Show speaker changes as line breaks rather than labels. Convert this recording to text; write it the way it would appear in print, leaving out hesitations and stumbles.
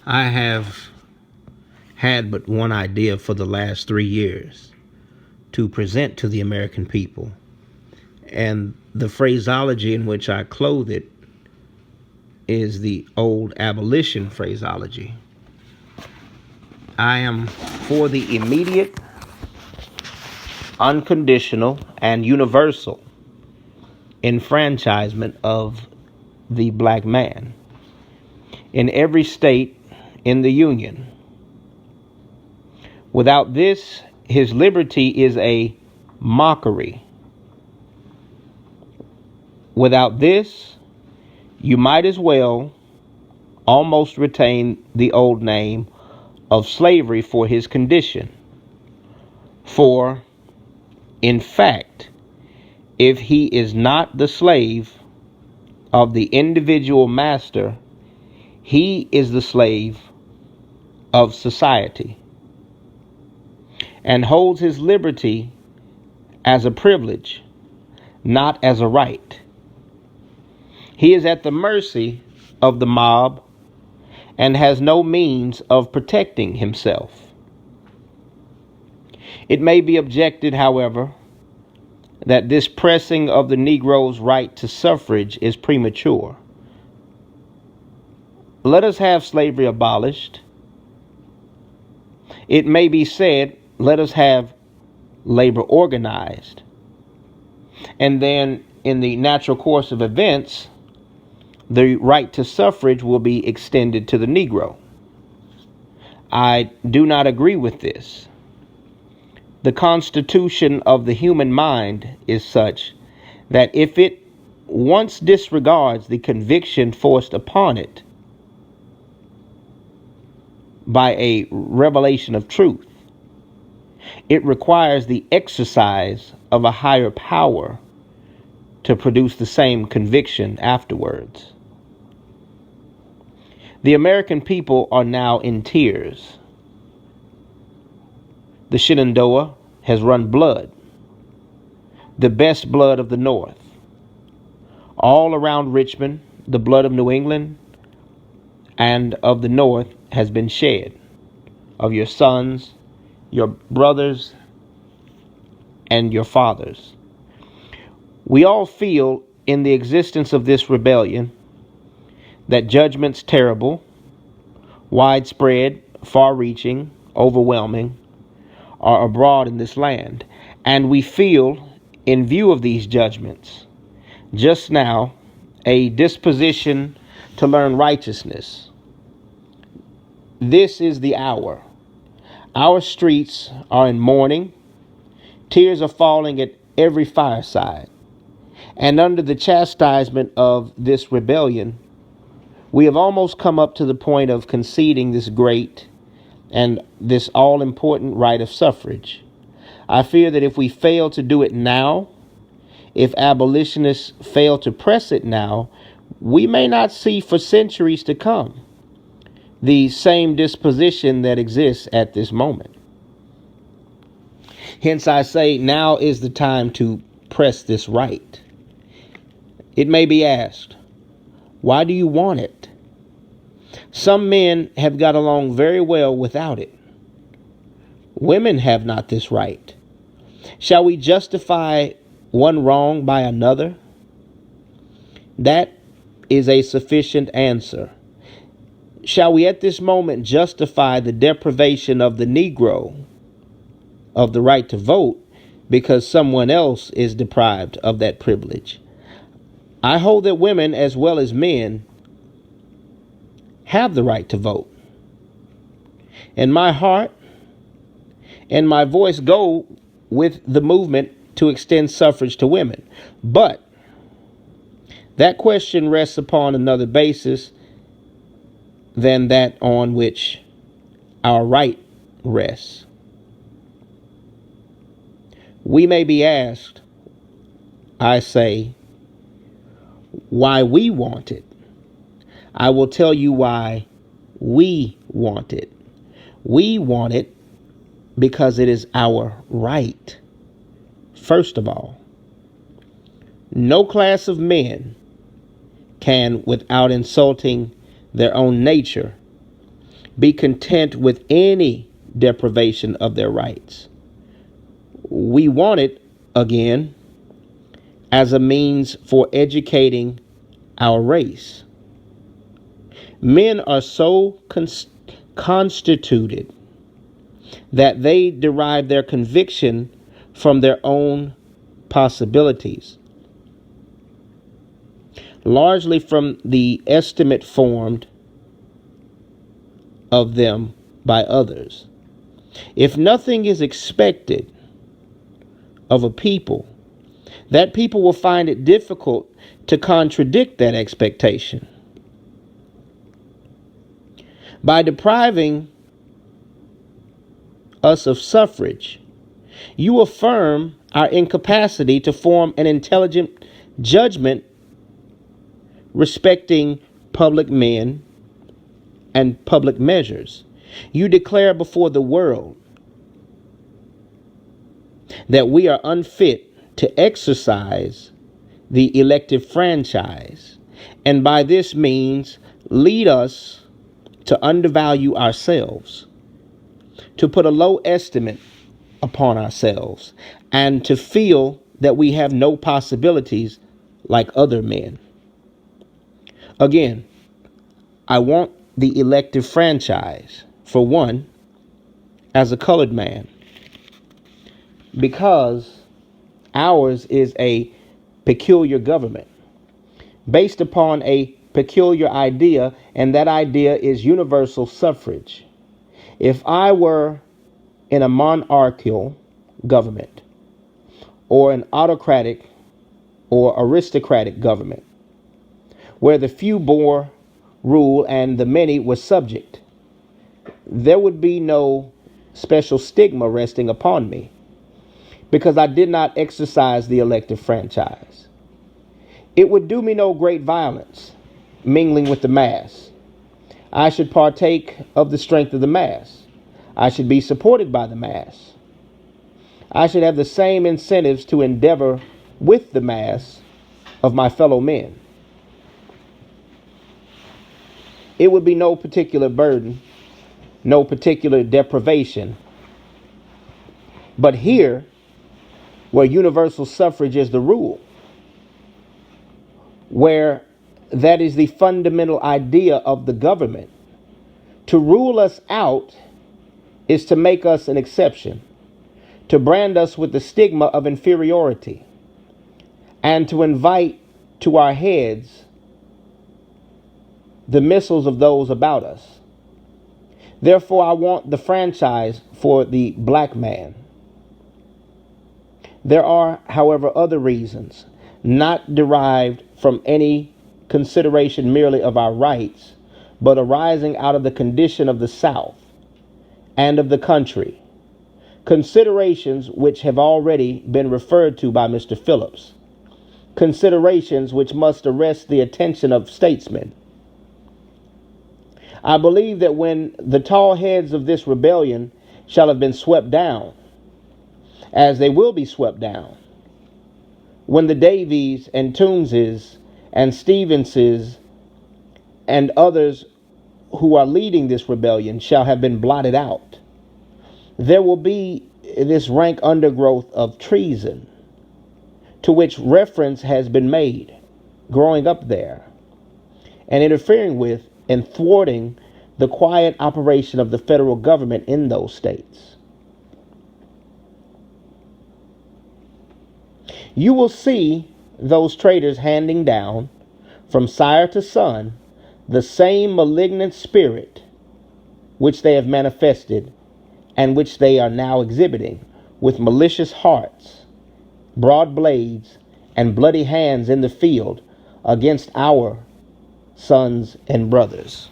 I have had but one idea for the last 3 years to present to the American people, and the phraseology in which I clothe it is the old abolition phraseology. I am for the immediate, unconditional, and universal enfranchisement of the black man in every state in the Union. Without this, his liberty is a mockery. Without this, you might as well almost retain the old name of slavery for his condition. For, in fact, if he is not the slave of the individual master, he is the slave of society, and holds his liberty as a privilege, not as a right. He is at the mercy of the mob and has no means of protecting himself. It may be objected, however, that this pressing of the Negro's right to suffrage is premature. Let us have slavery abolished. It may be said, let us have labor organized. And then, in the natural course of events, the right to suffrage will be extended to the Negro. I do not agree with this. The constitution of the human mind is such that if it once disregards the conviction forced upon it by a revelation of truth, it requires the exercise of a higher power to produce the same conviction afterwards. The American people are now in tears. The Shenandoah has run blood, the best blood of the North. All around Richmond, the blood of New England and of the North has been shed, of your sons, your brothers, and your fathers. We all feel in the existence of this rebellion that judgments terrible, widespread, far-reaching, overwhelming, are abroad in this land. And we feel, in view of these judgments, just now, a disposition to learn righteousness. This is the hour. Our streets are in mourning. Tears are falling at every fireside. And under the chastisement of this rebellion, we have almost come up to the point of conceding this great and this all-important right of suffrage. I fear that if we fail to do it now, if abolitionists fail to press it now, we may not see for centuries to come the same disposition that exists at this moment. Hence I say now is the time to press this right. It may be asked, why do you want it? Some men have got along very well without it. Women have not this right. Shall we justify one wrong by another? That is a sufficient answer. Shall we at this moment justify the deprivation of the Negro of the right to vote because someone else is deprived of that privilege? I hold that women as well as men have the right to vote. And my heart and my voice go with the movement to extend suffrage to women. But that question rests upon another basis than that on which our right rests. We may be asked, I say, why we want it. I will tell you why we want it. We want it because it is our right. First of all, no class of men can, without insulting their own nature, be content with any deprivation of their rights. We want it, again, as a means for educating our race. Men are so constituted that they derive their conviction from their own possibilities, largely from the estimate formed of them by others. If nothing is expected of a people, that people will find it difficult to contradict that expectation. By depriving us of suffrage, you affirm our incapacity to form an intelligent judgment respecting public men and public measures. You declare before the world that we are unfit to exercise the elective franchise, and by this means lead us to undervalue ourselves, to put a low estimate upon ourselves, and to feel that we have no possibilities like other men. Again, I want the elective franchise, for one, as a colored man, because ours is a peculiar government based upon a peculiar idea, and that idea is universal suffrage. If I were in a monarchical government or an autocratic or aristocratic government where the few bore rule and the many were subject, there would be no special stigma resting upon me because I did not exercise the elective franchise. It would do me no great violence mingling with the mass. I should partake of the strength of the mass. I should be supported by the mass. I should have the same incentives to endeavor with the mass of my fellow men. It would be no particular burden, no particular deprivation. But here, where universal suffrage is the rule, where that is the fundamental idea of the government, to rule us out is to make us an exception, to brand us with the stigma of inferiority, and to invite to our heads the missiles of those about us. Therefore, I want the franchise for the black man. There are, however, other reasons, not derived from any consideration merely of our rights, but arising out of the condition of the South and of the country. Considerations which have already been referred to by Mr. Phillips. Considerations which must arrest the attention of statesmen. I believe that when the tall heads of this rebellion shall have been swept down, as they will be swept down, when the Davies and Toonses and Stevenses and others who are leading this rebellion shall have been blotted out, there will be this rank undergrowth of treason to which reference has been made, growing up there and interfering with and thwarting the quiet operation of the federal government in those states. You will see those traitors handing down from sire to son the same malignant spirit which they have manifested and which they are now exhibiting with malicious hearts, broad blades, and bloody hands in the field against our sons and brothers.